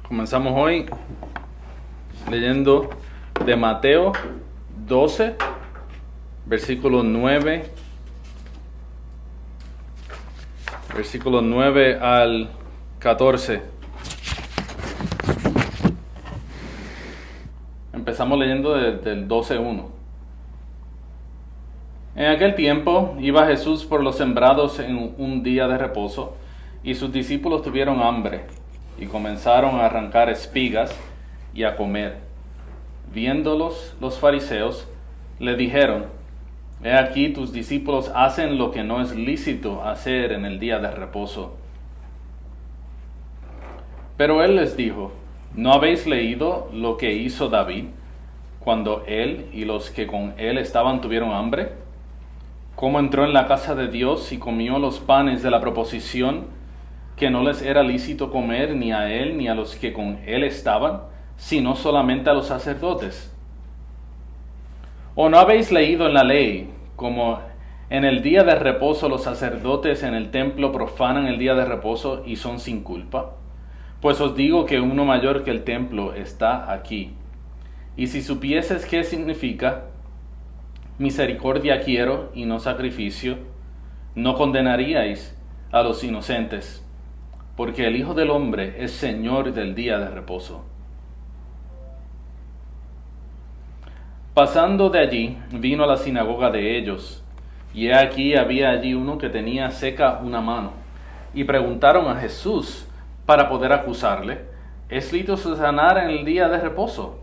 Comenzamos hoy leyendo de Mateo 12, versículo 9 al 14. Empezamos leyendo del 12:1. En aquel tiempo iba Jesús por los sembrados en un día de reposo, y sus discípulos tuvieron hambre, y comenzaron a arrancar espigas y a comer. Viéndolos los fariseos, le dijeron: He aquí tus discípulos hacen lo que no es lícito hacer en el día de reposo. Pero él les dijo: ¿No habéis leído lo que hizo David cuando él y los que con él estaban tuvieron hambre? ¿Cómo entró en la casa de Dios y comió los panes de la proposición, que no les era lícito comer ni a él ni a los que con él estaban, sino solamente a los sacerdotes? ¿O no habéis leído en la ley, como en el día de reposo los sacerdotes en el templo profanan el día de reposo y son sin culpa? Pues os digo que uno mayor que el templo está aquí. Y si supieses qué significa misericordia quiero y no sacrificio, no condenaríais a los inocentes, porque el Hijo del Hombre es Señor del día de reposo. Pasando de allí, vino a la sinagoga de ellos, y he aquí había allí uno que tenía seca una mano, y preguntaron a Jesús para poder acusarle: ¿Es lícito sanar en el día de reposo?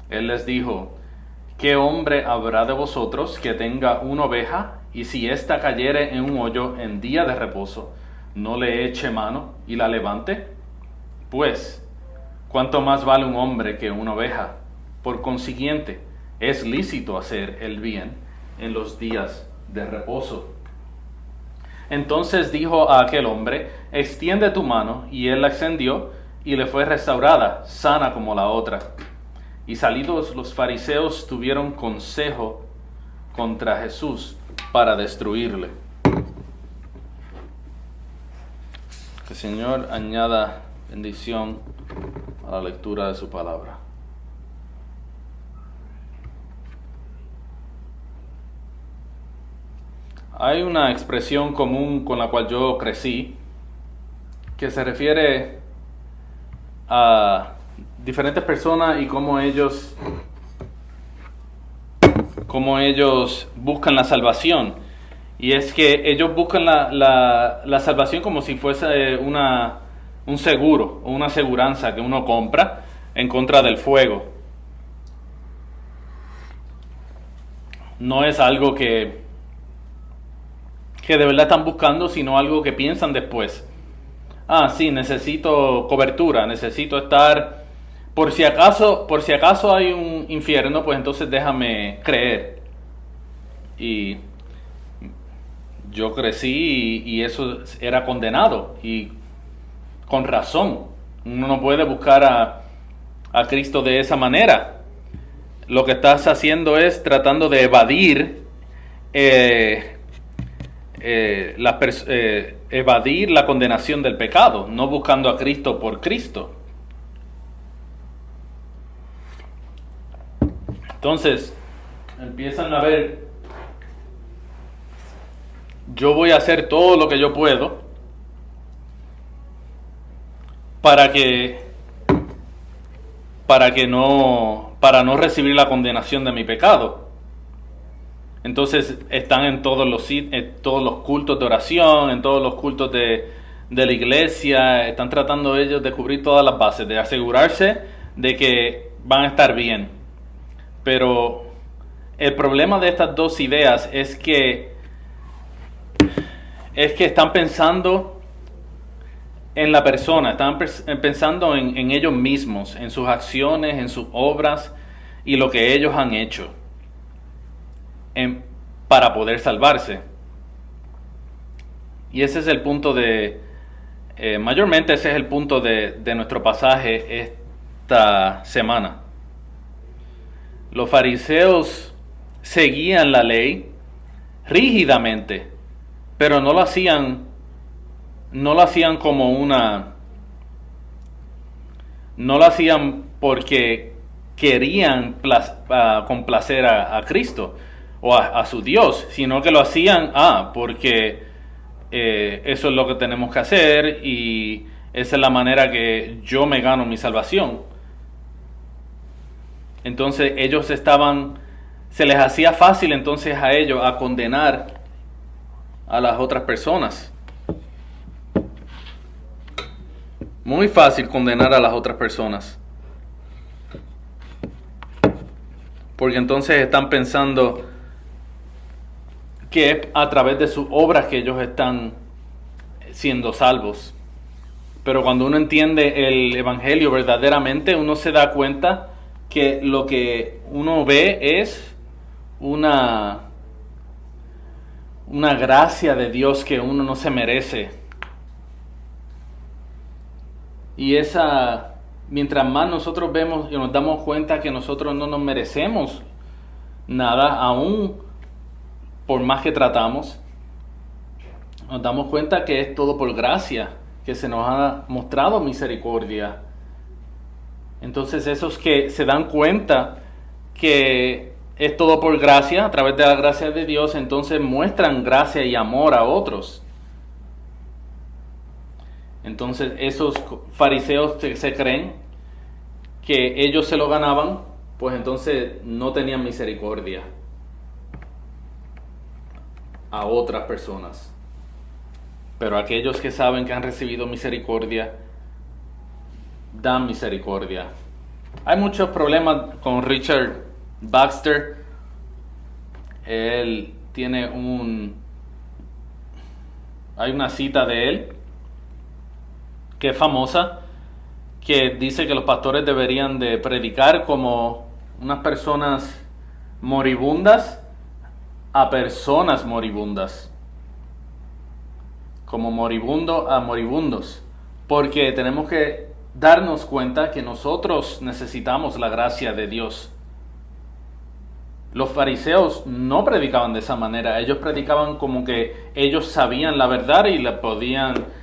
Él les dijo: ¿Qué hombre habrá de vosotros que tenga una oveja, y si ésta cayere en un hoyo en día de reposo, no le eche mano y la levante? Pues, ¿cuánto más vale un hombre que una oveja? Por consiguiente, es lícito hacer el bien en los días de reposo. Entonces dijo a aquel hombre: extiende tu mano, y él la extendió, y le fue restaurada, sana como la otra. Y salidos los fariseos tuvieron consejo contra Jesús para destruirle. Que el Señor añada bendición a la lectura de su palabra. Hay una expresión común con la cual yo crecí que se refiere a diferentes personas y cómo ellos buscan la salvación. Y es que ellos buscan la salvación como si fuese un seguro o una aseguranza que uno compra en contra del fuego. No es algo que de verdad están buscando, sino algo que piensan después. Sí, necesito cobertura, necesito estar... Por si acaso hay un infierno, pues entonces déjame creer. Y yo crecí y eso era condenado, y con razón. Uno no puede buscar a Cristo de esa manera. Lo que estás haciendo es tratando de evadir evadir la condenación del pecado, no buscando a Cristo por Cristo. Entonces empiezan a ver: yo voy a hacer todo lo que yo puedo para no recibir la condenación de mi pecado. Entonces están en todos los cultos de oración, en todos los cultos de la iglesia. Están tratando ellos de cubrir todas las bases, de asegurarse de que van a estar bien. Pero el problema de estas dos ideas es que están pensando en la persona, están pensando en ellos mismos, en sus acciones, en sus obras y lo que ellos han hecho para poder salvarse. Y ese es el punto mayormente ese es el punto de nuestro pasaje esta semana. Los fariseos seguían la ley rígidamente, pero no lo hacían como no lo hacían porque querían complacer a Cristo o a su Dios, sino que lo hacían porque eso es lo que tenemos que hacer y esa es la manera que yo me gano mi salvación. Entonces se les hacía fácil entonces a ellos a condenar a las otras personas. Muy fácil condenar a las otras personas. Porque entonces están pensando que es a través de sus obras que ellos están siendo salvos. Pero cuando uno entiende el Evangelio verdaderamente, uno se da cuenta que lo que uno ve es una gracia de Dios que uno no se merece. Y mientras más nosotros vemos y nos damos cuenta que nosotros no nos merecemos nada, aún por más que tratamos, nos damos cuenta que es todo por gracia, que se nos ha mostrado misericordia. Entonces esos que se dan cuenta que es todo por gracia, a través de la gracia de Dios, entonces muestran gracia y amor a otros. Entonces esos fariseos que se creen que ellos se lo ganaban, pues entonces no tenían misericordia a otras personas. Pero aquellos que saben que han recibido misericordia, dan misericordia. Hay muchos problemas con Richard Baxter. Él tiene hay una cita de él que es famosa, que dice que los pastores deberían de predicar como unas personas moribundas a personas moribundas, como moribundo a moribundos, porque tenemos que darnos cuenta que nosotros necesitamos la gracia de Dios. Los fariseos no predicaban de esa manera, ellos predicaban como que ellos sabían la verdad y la podían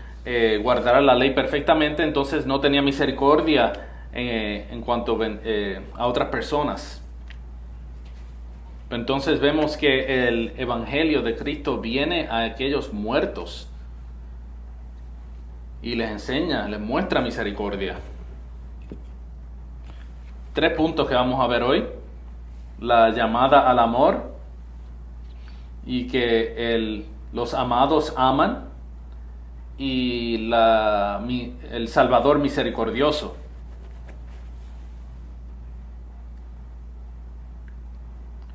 guardar la ley perfectamente, entonces no tenía misericordia en cuanto a otras personas. Entonces vemos que el Evangelio de Cristo viene a aquellos muertos y les enseña, les muestra misericordia. 3 puntos que vamos a ver hoy: la llamada al amor, y que los amados aman, y el Salvador misericordioso.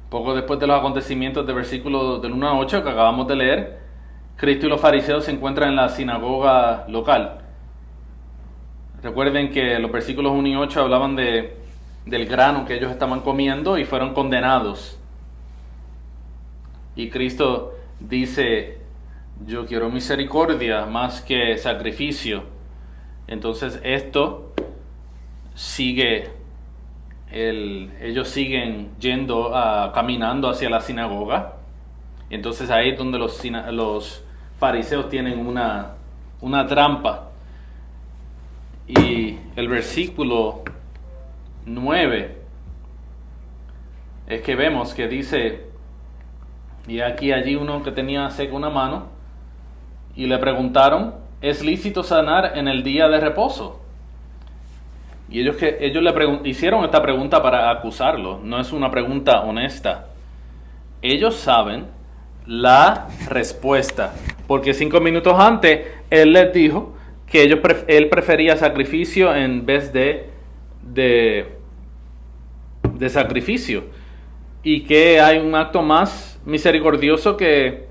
Poco después de los acontecimientos de versículos del 1 a 8 que acabamos de leer, Cristo y los fariseos se encuentran en la sinagoga local. Recuerden que los versículos 1 y 8 hablaban del grano que ellos estaban comiendo y fueron condenados. Y Cristo dice: yo quiero misericordia más que sacrificio. Entonces esto sigue, ellos siguen caminando hacia la sinagoga. Entonces ahí es donde los fariseos tienen una trampa. Y el versículo 9 es que vemos que dice: y aquí allí uno que tenía seca una mano, y le preguntaron: ¿es lícito sanar en el día de reposo? Y ellos le hicieron esta pregunta para acusarlo, no es una pregunta honesta. Ellos saben la respuesta, porque 5 minutos antes él les dijo que él prefería sacrificio en vez de sacrificio, y que hay un acto más misericordioso que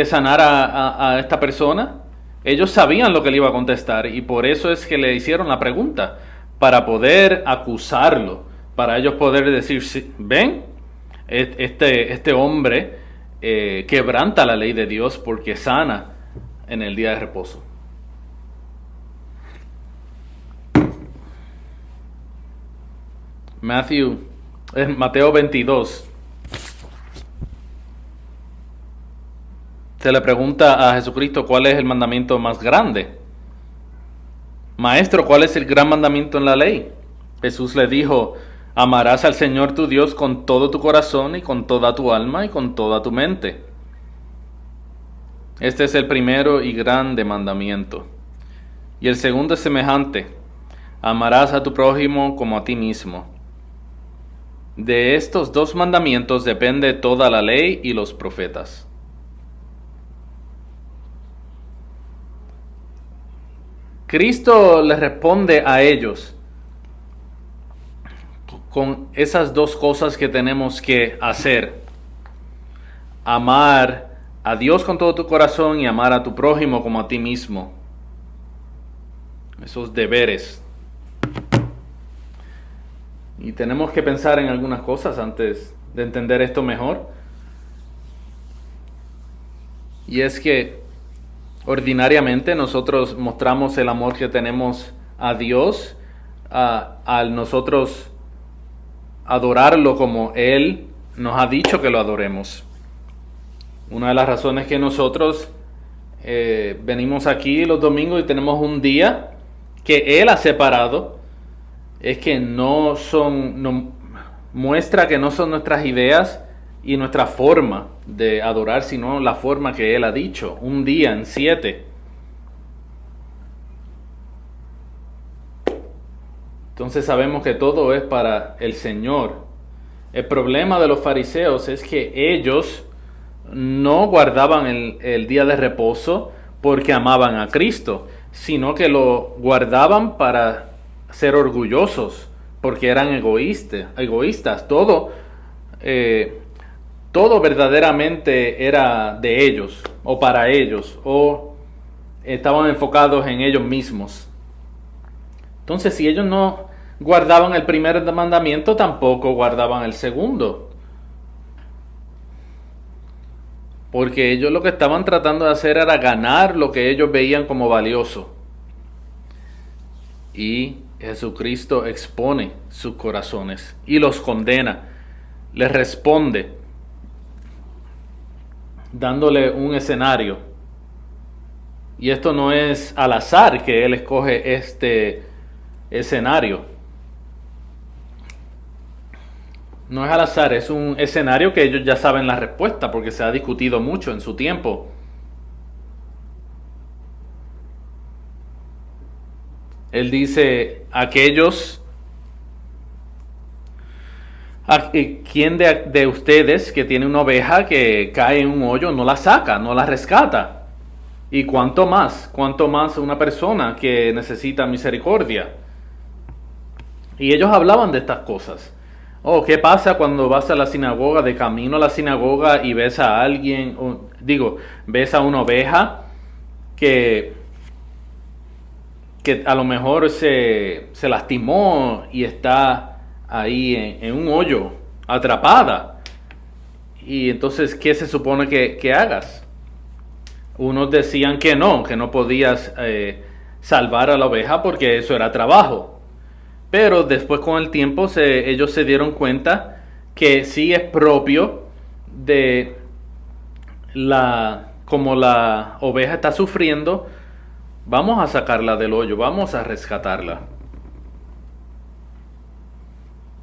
sanar a esta persona. Ellos sabían lo que le iba a contestar, y por eso es que le hicieron la pregunta, para poder acusarlo, para ellos poder decir: sí, ven, este hombre quebranta la ley de Dios porque sana en el día de reposo. Mateo 22. Se le pregunta a Jesucristo cuál es el mandamiento más grande. Maestro, ¿cuál es el gran mandamiento en la ley? Jesús le dijo, amarás al Señor tu Dios con todo tu corazón y con toda tu alma y con toda tu mente. Este es el primero y grande mandamiento. Y el segundo es semejante, amarás a tu prójimo como a ti mismo. De estos dos mandamientos depende toda la ley y los profetas. Cristo les responde a ellos con esas dos cosas que tenemos que hacer. Amar a Dios con todo tu corazón y amar a tu prójimo como a ti mismo. Esos deberes. Y tenemos que pensar en algunas cosas antes de entender esto mejor. Y es que ordinariamente nosotros mostramos el amor que tenemos a Dios al nosotros adorarlo como Él nos ha dicho que lo adoremos. Una de las razones que nosotros venimos aquí los domingos y tenemos un día que Él ha separado es que muestra que no son nuestras ideas y nuestra forma de adorar, sino la forma que Él ha dicho, un día en 7. Entonces sabemos que todo es para el Señor. El problema de los fariseos es que ellos no guardaban el día de reposo porque amaban a Cristo, sino que lo guardaban para ser orgullosos, porque eran egoístas. Todo verdaderamente era de ellos, o para ellos, o estaban enfocados en ellos mismos. Entonces, si ellos no guardaban el primer mandamiento, tampoco guardaban el segundo. Porque ellos lo que estaban tratando de hacer era ganar lo que ellos veían como valioso. Y Jesucristo expone sus corazones y los condena. Les responde dándole un escenario. Y esto no es al azar que Él escoge este escenario. No es al azar, es un escenario que ellos ya saben la respuesta porque se ha discutido mucho en su tiempo. Él dice, ¿quién de ustedes que tiene una oveja que cae en un hoyo no la saca, no la rescata? ¿Y cuánto más una persona que necesita misericordia? Y ellos hablaban de estas cosas. ¿Qué pasa cuando vas a la sinagoga, de camino a la sinagoga y ves a alguien, ves a una oveja que a lo mejor se lastimó y está ahí en un hoyo, atrapada? Y entonces, ¿qué se supone que hagas? Unos decían que no podías salvar a la oveja porque eso era trabajo. Pero después con el tiempo ellos se dieron cuenta que sí es propio de como la oveja está sufriendo, vamos a sacarla del hoyo, vamos a rescatarla.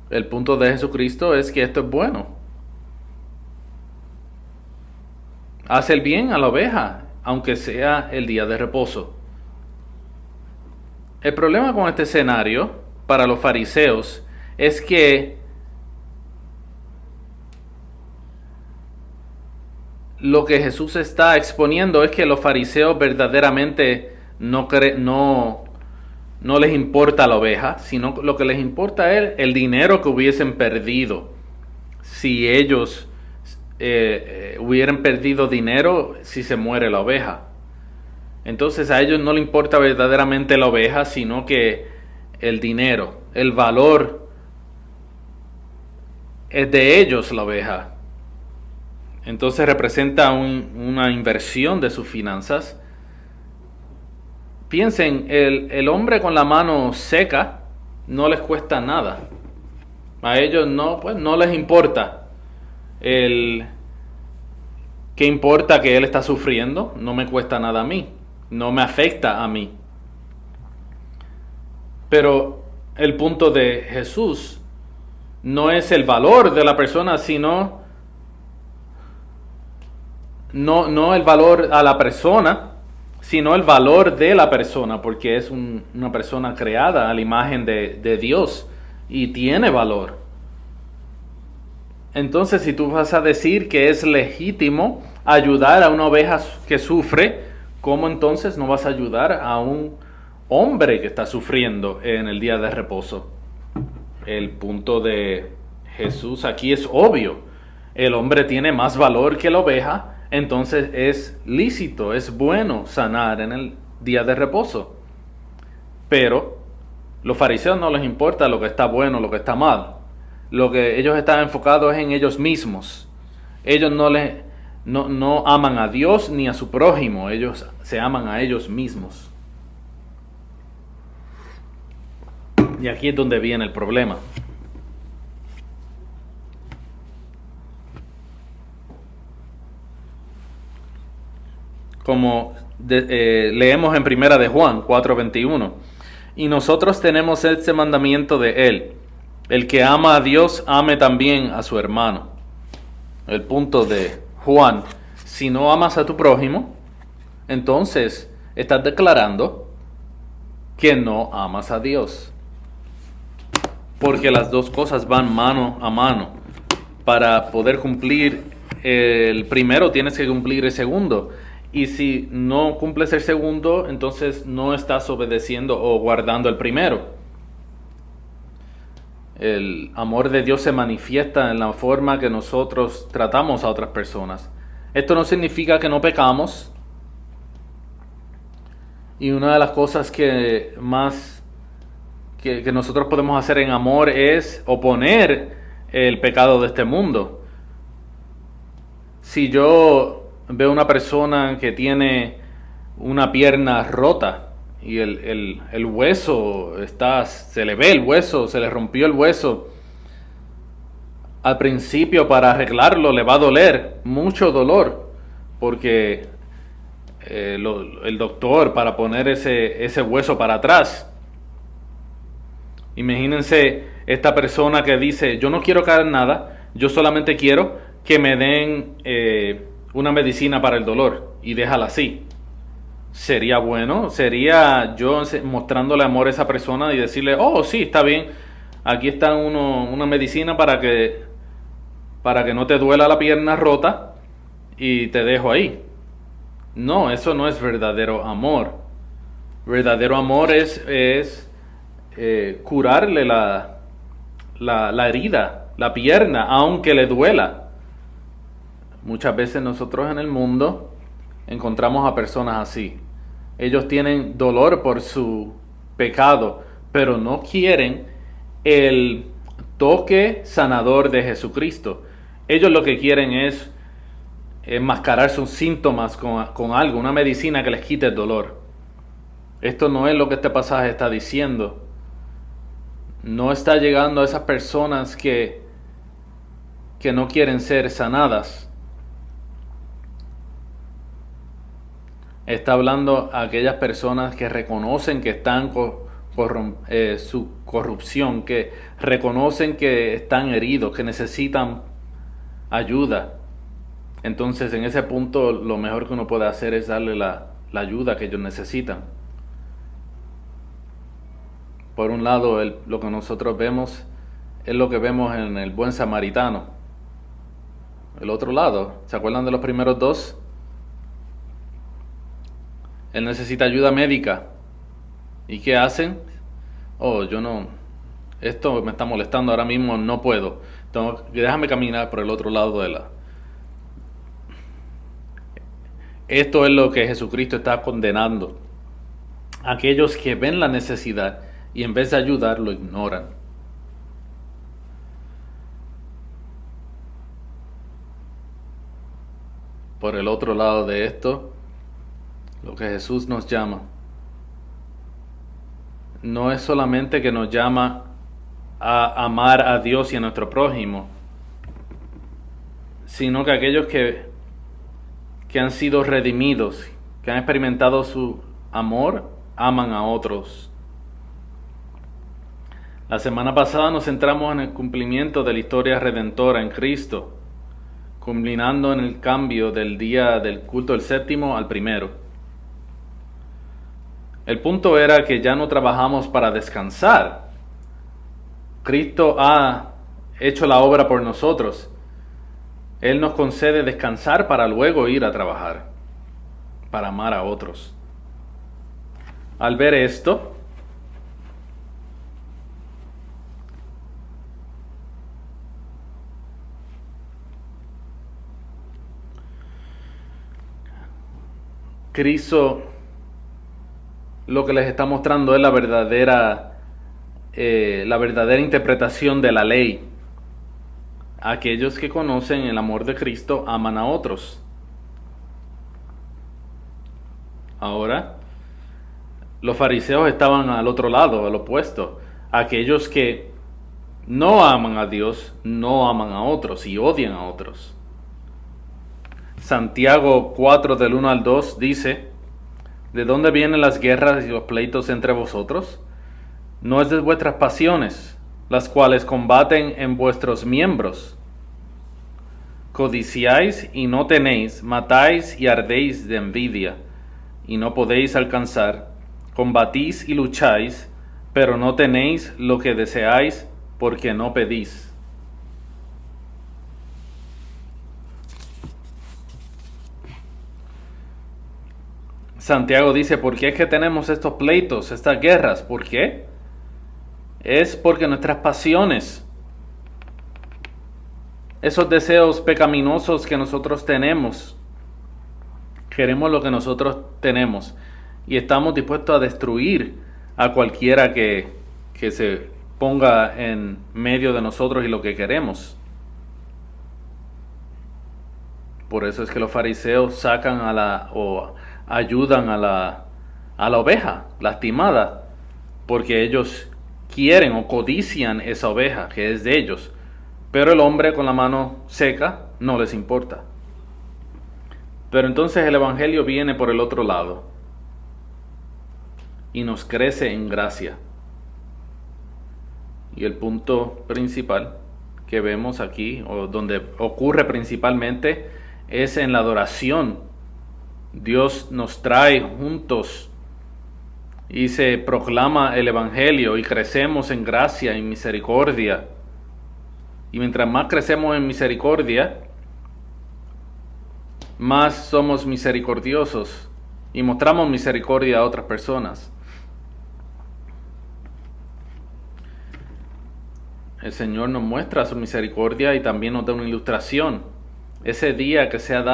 El punto de Jesucristo es que esto es bueno. Hace el bien a la oveja, aunque sea el día de reposo. El problema con este escenario para los fariseos es que lo que Jesús está exponiendo es que los fariseos verdaderamente no les importa la oveja, sino lo que les importa es el dinero que hubiesen perdido si ellos hubieran perdido dinero si se muere la oveja. Entonces a ellos no les importa verdaderamente la oveja, sino que el dinero, el valor es de ellos la oveja. Entonces representa una inversión de sus finanzas. Piensen, el hombre con la mano seca no les cuesta nada. A ellos no les importa. ¿Qué importa que él está sufriendo? No me cuesta nada a mí. No me afecta a mí. Pero el punto de Jesús no es el valor de la persona, sino no el valor a la persona, sino el valor de la persona, porque es una persona creada a la imagen de Dios y tiene valor. Entonces, si tú vas a decir que es legítimo ayudar a una oveja que sufre, ¿cómo entonces no vas a ayudar a un hombre que está sufriendo en el día de reposo? El punto de Jesús aquí es obvio. El hombre tiene más valor que la oveja, entonces es lícito, es bueno sanar en el día de reposo. Pero los fariseos no les importa lo que está bueno, lo que está mal. Lo que ellos están enfocados es en ellos mismos. Ellos no aman a Dios ni a su prójimo, ellos se aman a ellos mismos. Y aquí es donde viene el problema. Como leemos en Primera de Juan 4:21. Y nosotros tenemos este mandamiento de él: el que ama a Dios, ame también a su hermano. El punto de Juan: si no amas a tu prójimo, entonces estás declarando que no amas a Dios. Porque las dos cosas van mano a mano. Para poder cumplir el primero, tienes que cumplir el segundo. Y si no cumples el segundo, entonces no estás obedeciendo o guardando el primero. El amor de Dios se manifiesta en la forma que nosotros tratamos a otras personas. Esto no significa que no pecamos. Y una de las cosas que más que nosotros podemos hacer en amor es oponer el pecado de este mundo. Si yo veo una persona que tiene una pierna rota y el hueso se le ve el hueso, se le rompió el hueso, al principio para arreglarlo le va a doler, mucho dolor, porque el doctor para poner ese hueso para atrás. Imagínense esta persona que dice: yo no quiero caer en nada, yo solamente quiero que me den una medicina para el dolor, y déjala así. ¿Sería bueno? ¿Sería yo mostrándole amor a esa persona y decirle: oh, sí, está bien, aquí está una medicina para que no te duela la pierna rota y te dejo ahí? No, eso no es verdadero amor. Verdadero amor es curarle la herida, la pierna, aunque le duela. Muchas veces nosotros en el mundo encontramos a personas así. Ellos tienen dolor por su pecado, pero no quieren el toque sanador de Jesucristo. Ellos lo que quieren es enmascarar sus síntomas con algo, una medicina que les quite el dolor. Esto no es lo que este pasaje está diciendo. No está llegando a esas personas que no quieren ser sanadas. Está hablando a aquellas personas que reconocen que están su corrupción, que reconocen que están heridos, que necesitan ayuda. Entonces, en ese punto, lo mejor que uno puede hacer es darle la ayuda que ellos necesitan. Por un lado, lo que nosotros vemos es lo que vemos en el buen samaritano. El otro lado, ¿se acuerdan de los primeros dos? Él necesita ayuda médica. ¿Y qué hacen? Oh, esto me está molestando ahora mismo, no puedo. Déjame caminar por el otro lado de la... Esto es lo que Jesucristo está condenando. Aquellos que ven la necesidad y en vez de ayudar lo ignoran. Por el otro lado de esto, lo que Jesús nos llama no es solamente que nos llama a amar a Dios y a nuestro prójimo, sino que aquellos que han sido redimidos, que han experimentado su amor, aman a otros. La semana pasada nos centramos en el cumplimiento de la historia redentora en Cristo, culminando en el cambio del día del culto del séptimo al primero. El punto era que ya no trabajamos para descansar. Cristo ha hecho la obra por nosotros. Él nos concede descansar para luego ir a trabajar, para amar a otros. Al ver esto, Cristo lo que les está mostrando es la verdadera interpretación de la ley. Aquellos que conocen el amor de Cristo aman a otros. Ahora, los fariseos estaban al otro lado, al opuesto. Aquellos que no aman a Dios, no aman a otros y odian a otros. Santiago 4 del 1 al 2 dice: ¿de dónde vienen las guerras y los pleitos entre vosotros? ¿No es de vuestras pasiones, las cuales combaten en vuestros miembros? Codiciáis y no tenéis, matáis y ardéis de envidia, y no podéis alcanzar. Combatís y lucháis, pero no tenéis lo que deseáis, porque no pedís. Santiago dice: ¿por qué es que tenemos estos pleitos, estas guerras? ¿Por qué? Es porque nuestras pasiones, esos deseos pecaminosos que nosotros tenemos, queremos lo que nosotros tenemos y estamos dispuestos a destruir a cualquiera que se ponga en medio de nosotros y lo que queremos. Por eso es que los fariseos sacan ayudan a la oveja lastimada, porque ellos quieren o codician esa oveja que es de ellos, pero el hombre con la mano seca no les importa. Pero entonces el Evangelio viene por el otro lado y nos crece en gracia. Y el punto principal que vemos aquí, o donde ocurre principalmente, es en la adoración. Dios nos trae juntos y se proclama el Evangelio y crecemos en gracia y misericordia. Y mientras más crecemos en misericordia, más somos misericordiosos y mostramos misericordia a otras personas. El Señor nos muestra su misericordia y también nos da una ilustración. Ese día que se nos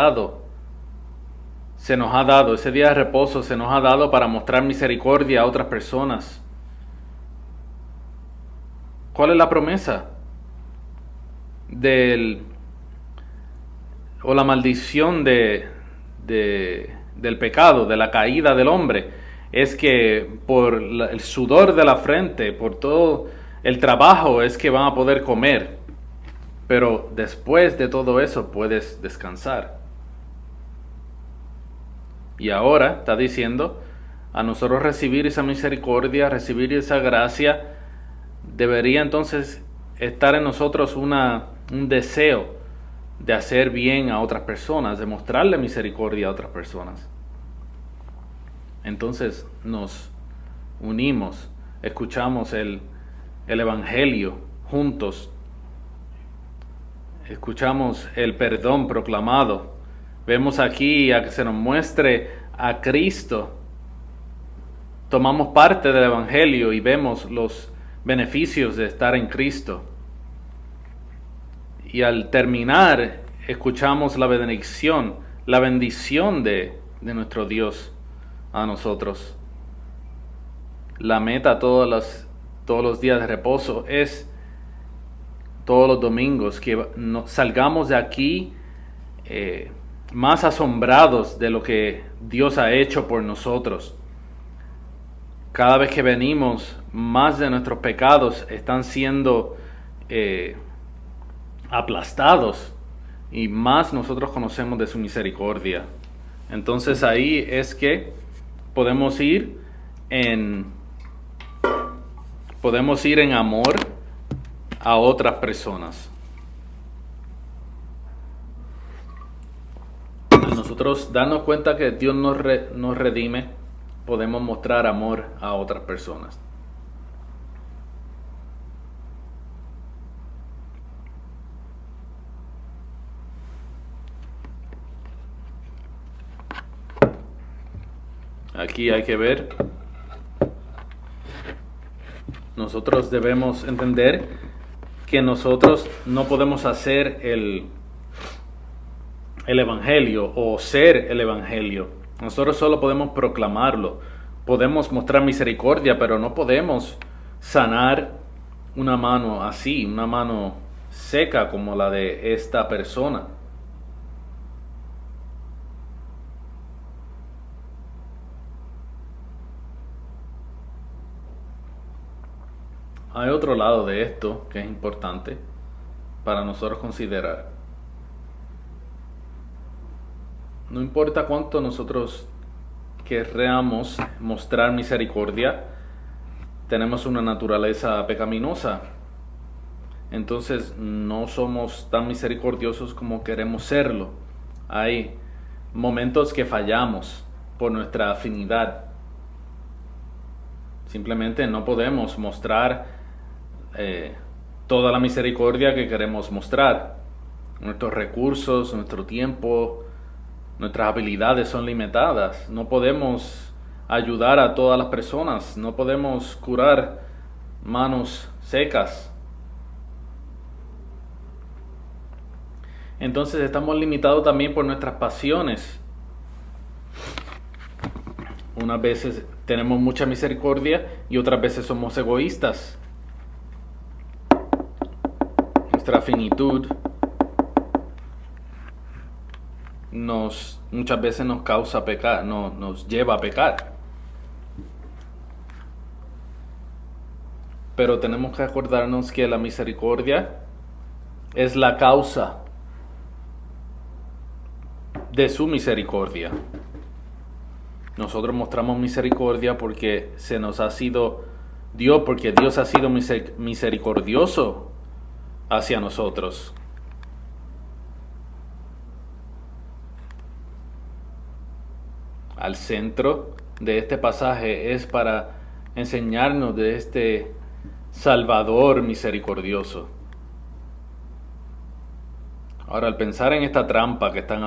ha dado, ese día de reposo se nos ha dado para mostrar misericordia a otras personas. ¿Cuál es la promesa? O la maldición del pecado, de la caída del hombre, es que por el sudor de la frente, por todo el trabajo, es que van a poder comer. Pero después de todo eso puedes descansar. Y ahora está diciendo a nosotros recibir esa misericordia, recibir esa gracia. Debería entonces estar en nosotros un deseo de hacer bien a otras personas, de mostrarle misericordia a otras personas. Entonces nos unimos, escuchamos el Evangelio juntos, escuchamos el perdón proclamado. Vemos aquí a que se nos muestre a Cristo. Tomamos parte del Evangelio y vemos los beneficios de estar en Cristo. Y al terminar, escuchamos la bendición de nuestro Dios a nosotros. La meta todos los días de reposo es, todos los domingos, que salgamos de aquí más asombrados de lo que Dios ha hecho por nosotros. Cada vez que venimos, más de nuestros pecados están siendo aplastados y más nosotros conocemos de su misericordia. Entonces ahí es que podemos ir podemos ir en amor a otras personas. Al nosotros darnos cuenta que Dios nos redime, podemos mostrar amor a otras personas. Aquí hay que ver, nosotros debemos entender que nosotros no podemos hacer el Evangelio o ser el Evangelio. Nosotros solo podemos proclamarlo. Podemos mostrar misericordia, pero no podemos sanar una mano así, una mano seca como la de esta persona. Hay otro lado de esto que es importante para nosotros considerar. No importa cuánto nosotros querramos mostrar misericordia, tenemos una naturaleza pecaminosa. Entonces no somos tan misericordiosos como queremos serlo. Hay momentos que fallamos por nuestra afinidad. Simplemente no podemos mostrar toda la misericordia que queremos mostrar. Nuestros recursos, nuestro tiempo, nuestras habilidades son limitadas. No podemos ayudar a todas las personas. No podemos curar manos secas. Entonces estamos limitados también por nuestras pasiones. Unas veces tenemos mucha misericordia y otras veces somos egoístas. Nuestra finitud muchas veces nos causa pecar, nos lleva a pecar. Pero tenemos que acordarnos que la misericordia es la causa de su misericordia. Nosotros mostramos misericordia porque se nos ha sido Dios, porque Dios ha sido misericordioso hacia nosotros. Al centro de este pasaje es para enseñarnos de este Salvador misericordioso. Ahora, al pensar en esta trampa que están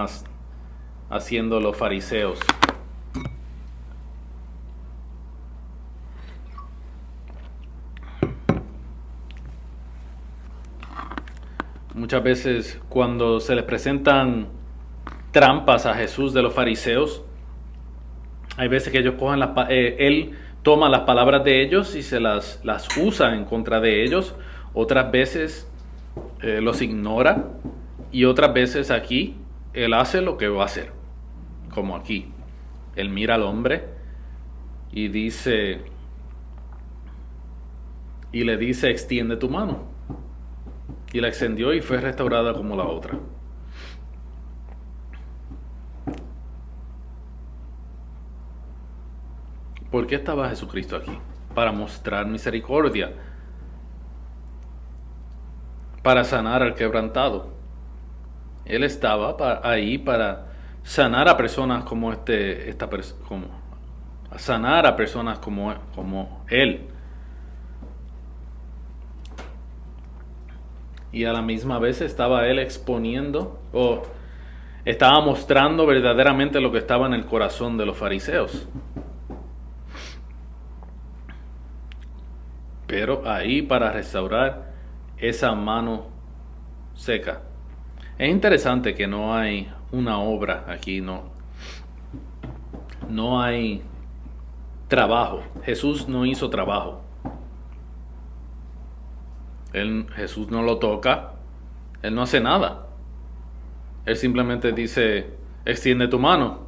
haciendo los fariseos, muchas veces cuando se les presentan trampas a Jesús de los fariseos, hay veces que ellos cogen él toma las palabras de ellos y se las usa en contra de ellos. Otras veces los ignora y otras veces aquí él hace lo que va a hacer. Como aquí, él mira al hombre y le dice extiende tu mano. Y la extendió y fue restaurada como la otra. ¿Por qué estaba Jesucristo aquí? Para mostrar misericordia, para sanar al quebrantado. Él estaba ahí para sanar a personas como sanar a personas como él. Y a la misma vez estaba él exponiendo o estaba mostrando verdaderamente lo que estaba en el corazón de los fariseos. Pero ahí para restaurar esa mano seca. Es interesante que no hay una obra aquí, no hay trabajo. Jesús no hizo trabajo. Jesús no lo toca, él no hace nada. Él simplemente dice, extiende tu mano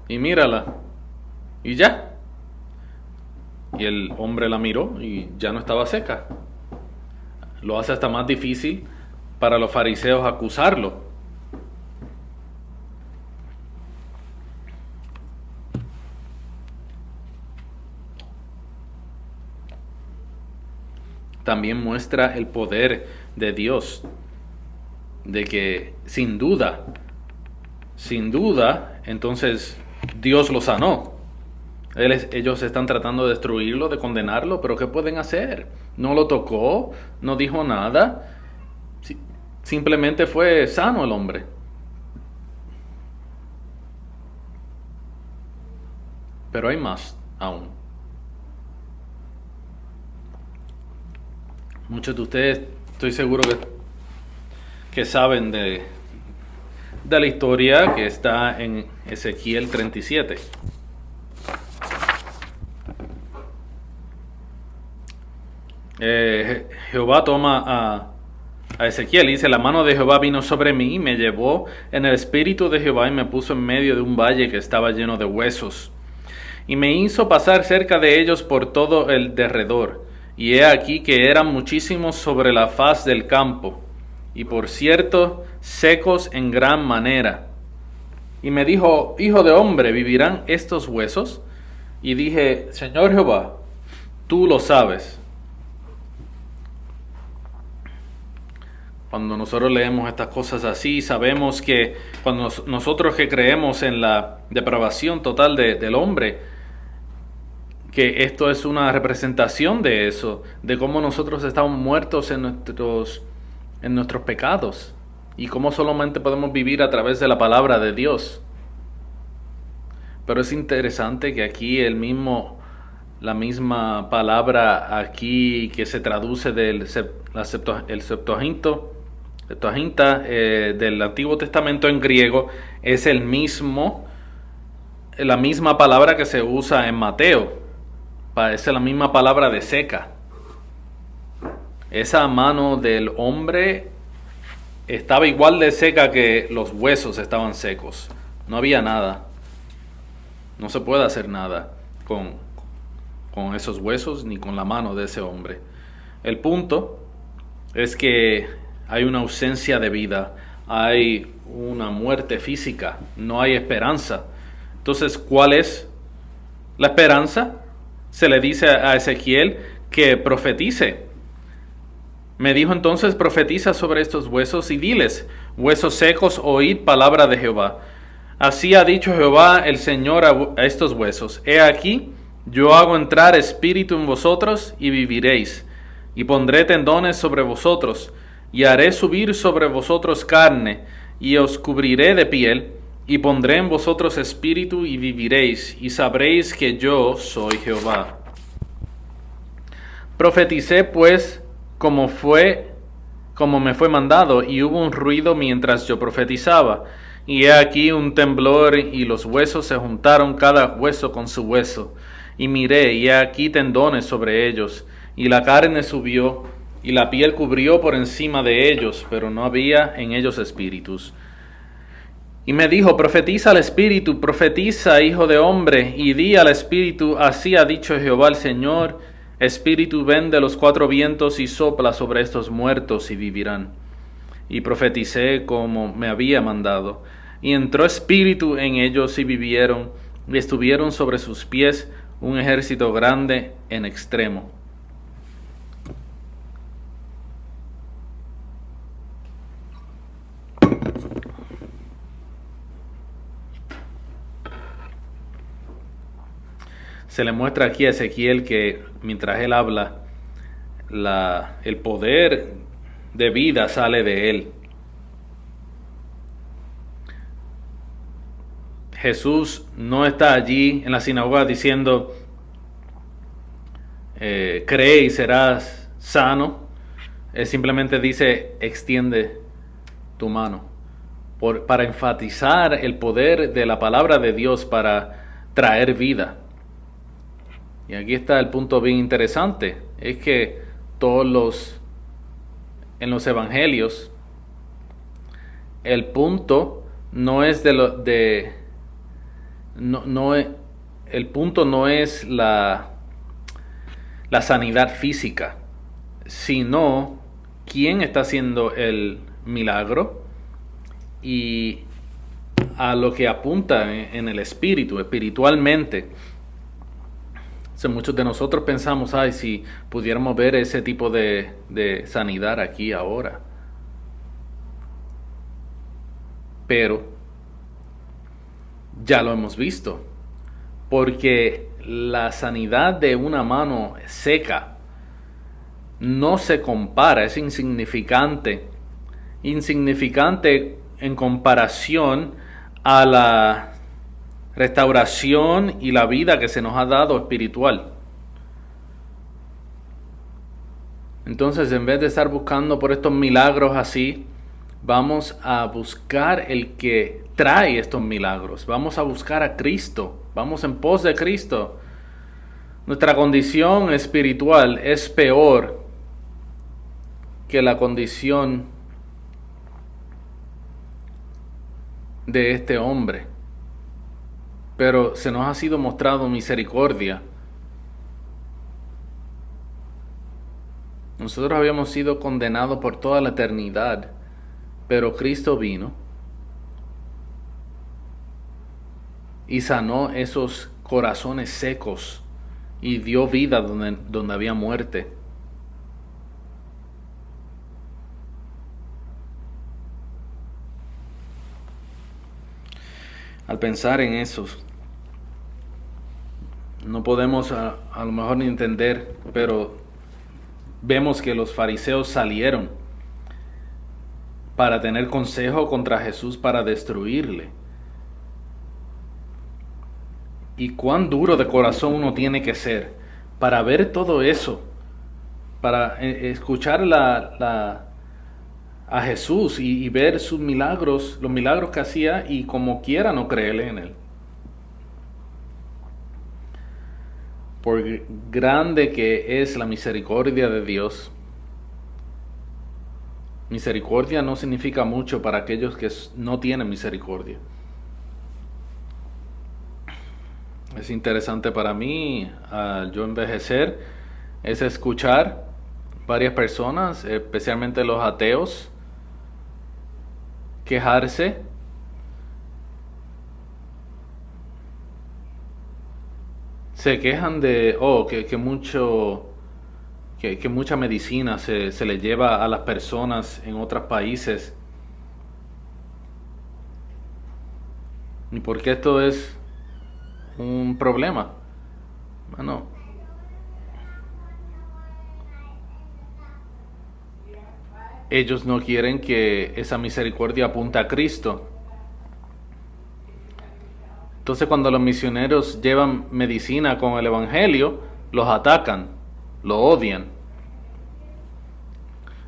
y mírala y ya. Y el hombre la miró y ya no estaba seca. Lo hace hasta más difícil para los fariseos acusarlo. también muestra el poder de Dios, de que sin duda, entonces Dios lo sanó. Ellos están tratando de destruirlo, de condenarlo, pero ¿qué pueden hacer? No lo tocó, no dijo nada, simplemente fue sano el hombre. Pero hay más aún. Muchos de ustedes, estoy seguro que saben de la historia que está en Ezequiel 37. Jehová toma a Ezequiel y dice: la mano de Jehová vino sobre mí y me llevó en el espíritu de Jehová y me puso en medio de un valle que estaba lleno de huesos. Y me hizo pasar cerca de ellos por todo el derredor. Y he aquí que eran muchísimos sobre la faz del campo, y por cierto secos en gran manera. Y me dijo: hijo de hombre, ¿vivirán estos huesos? Y dije: Señor Jehová, tú lo sabes. Cuando nosotros leemos estas cosas así, sabemos que cuando nosotros que creemos en la depravación total del hombre, que esto es una representación de eso, de cómo nosotros estamos muertos en nuestros pecados y cómo solamente podemos vivir a través de la palabra de Dios. Pero es interesante que aquí la misma palabra aquí que se traduce del Septuaginta del Antiguo Testamento en griego es la misma palabra que se usa en Mateo. Es la misma palabra de seca. Esa mano del hombre estaba igual de seca que los huesos estaban secos. No había nada. No se puede hacer nada con esos huesos ni con la mano de ese hombre. El punto es que hay una ausencia de vida, hay una muerte física, no hay esperanza. Entonces, ¿cuál es la esperanza? Se le dice a Ezequiel que profetice. Me dijo entonces: profetiza sobre estos huesos y diles: huesos secos, oíd palabra de Jehová. Así ha dicho Jehová el Señor a estos huesos: he aquí, yo hago entrar espíritu en vosotros y viviréis, y pondré tendones sobre vosotros, y haré subir sobre vosotros carne, y os cubriré de piel, y pondré en vosotros espíritu y viviréis, y sabréis que yo soy Jehová. Profeticé pues como me fue mandado, y hubo un ruido mientras yo profetizaba. Y he aquí un temblor, y los huesos se juntaron cada hueso con su hueso. Y miré, y he aquí tendones sobre ellos, y la carne subió, y la piel cubrió por encima de ellos, pero no había en ellos espíritus. Y me dijo: profetiza al espíritu, profetiza, hijo de hombre, y di al espíritu: así ha dicho Jehová el Señor, espíritu, ven de los cuatro vientos y sopla sobre estos muertos y vivirán. Y profeticé como me había mandado, y entró espíritu en ellos y vivieron, y estuvieron sobre sus pies un ejército grande en extremo. Se le muestra aquí a Ezequiel que mientras él habla, el poder de vida sale de él. Jesús no está allí en la sinagoga diciendo: cree y serás sano. Él simplemente dice: extiende tu mano, para enfatizar el poder de la palabra de Dios para traer vida. Y aquí está el punto bien interesante, es que en los evangelios, el punto no es el punto no es la sanidad física, sino quién está haciendo el milagro y a lo que apunta en el espíritu, espiritualmente. sea, muchos de nosotros pensamos, ay, si pudiéramos ver ese tipo de sanidad aquí ahora. Pero ya lo hemos visto, porque la sanidad de una mano seca no se compara, es insignificante en comparación a la restauración y la vida que se nos ha dado espiritual. Entonces, en vez de estar buscando por estos milagros así, vamos a buscar el que trae estos milagros. Vamos a buscar a Cristo. Vamos en pos de Cristo. Nuestra condición espiritual es peor que la condición de este hombre. Pero se nos ha sido mostrado misericordia. Nosotros habíamos sido condenados por toda la eternidad, pero Cristo vino y sanó esos corazones secos y dio vida donde había muerte. Al pensar en eso, no podemos a lo mejor ni entender, pero vemos que los fariseos salieron para tener consejo contra Jesús para destruirle. Y cuán duro de corazón uno tiene que ser para ver todo eso, para escuchar a Jesús y ver sus milagros, los milagros que hacía, y como quiera no creerle en él. Por grande que es la misericordia de Dios, misericordia no significa mucho para aquellos que no tienen misericordia. Es interesante para mí, al yo envejecer, es escuchar varias personas, especialmente los ateos, quejarse se quejan de que mucha medicina se le lleva a las personas en otros países. ¿Y por qué esto es un problema? Bueno, ellos no quieren que esa misericordia apunte a Cristo. Entonces, cuando los misioneros llevan medicina con el Evangelio, los atacan, lo odian.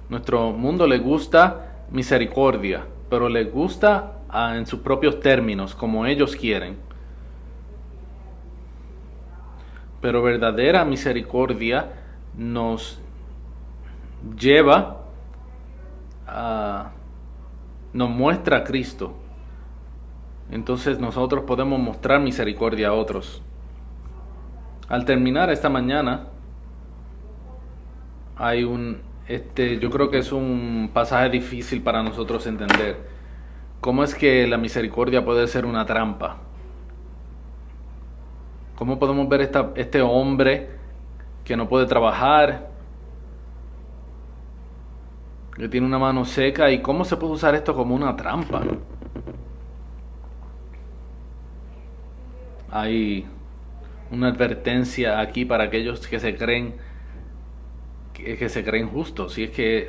Nuestro mundo le gusta misericordia, pero le gusta en sus propios términos, como ellos quieren. Pero verdadera misericordia nos lleva nos muestra a Cristo. Entonces nosotros podemos mostrar misericordia a otros. Al terminar esta mañana, hay yo creo que es un pasaje difícil para nosotros entender. ¿Cómo es que la misericordia puede ser una trampa? ¿Cómo podemos ver este hombre que no puede trabajar, que tiene una mano seca, y cómo se puede usar esto como una trampa? Hay una advertencia aquí para aquellos que se creen justos. Y es que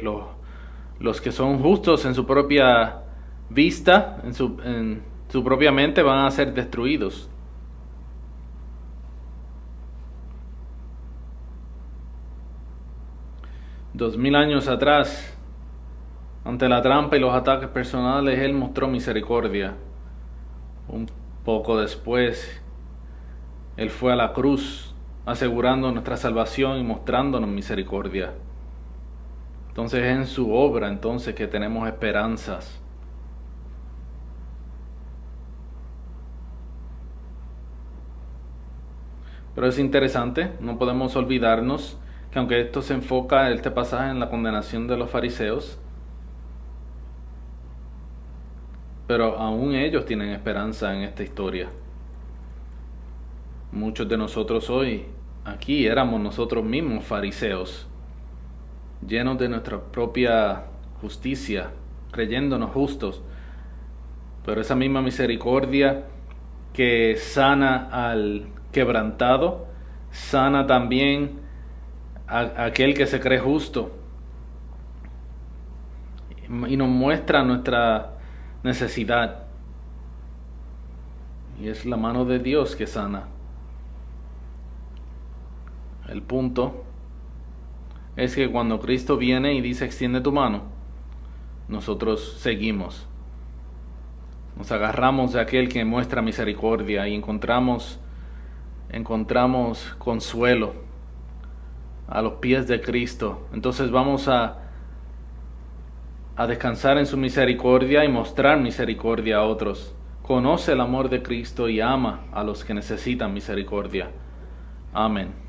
los que son justos en su propia vista, en su propia mente, van a ser destruidos. Dos mil años atrás, ante la trampa y los ataques personales, Él mostró misericordia. Un poco después, Él fue a la cruz, asegurando nuestra salvación y mostrándonos misericordia. Entonces es en su obra entonces que tenemos esperanzas. Pero es interesante, no podemos olvidarnos que aunque esto se enfoca, este pasaje, en la condenación de los fariseos, pero aún ellos tienen esperanza en esta historia. Muchos de nosotros hoy aquí éramos nosotros mismos fariseos, llenos de nuestra propia justicia, creyéndonos justos. Pero esa misma misericordia que sana al quebrantado, sana también a aquel que se cree justo. Y nos muestra nuestra necesidad. Y es la mano de Dios que sana. El punto es que cuando Cristo viene y dice extiende tu mano, nosotros seguimos. Nos agarramos de aquel que muestra misericordia y encontramos consuelo a los pies de Cristo. Entonces vamos a descansar en su misericordia y mostrar misericordia a otros. Conoce el amor de Cristo y ama a los que necesitan misericordia. Amén.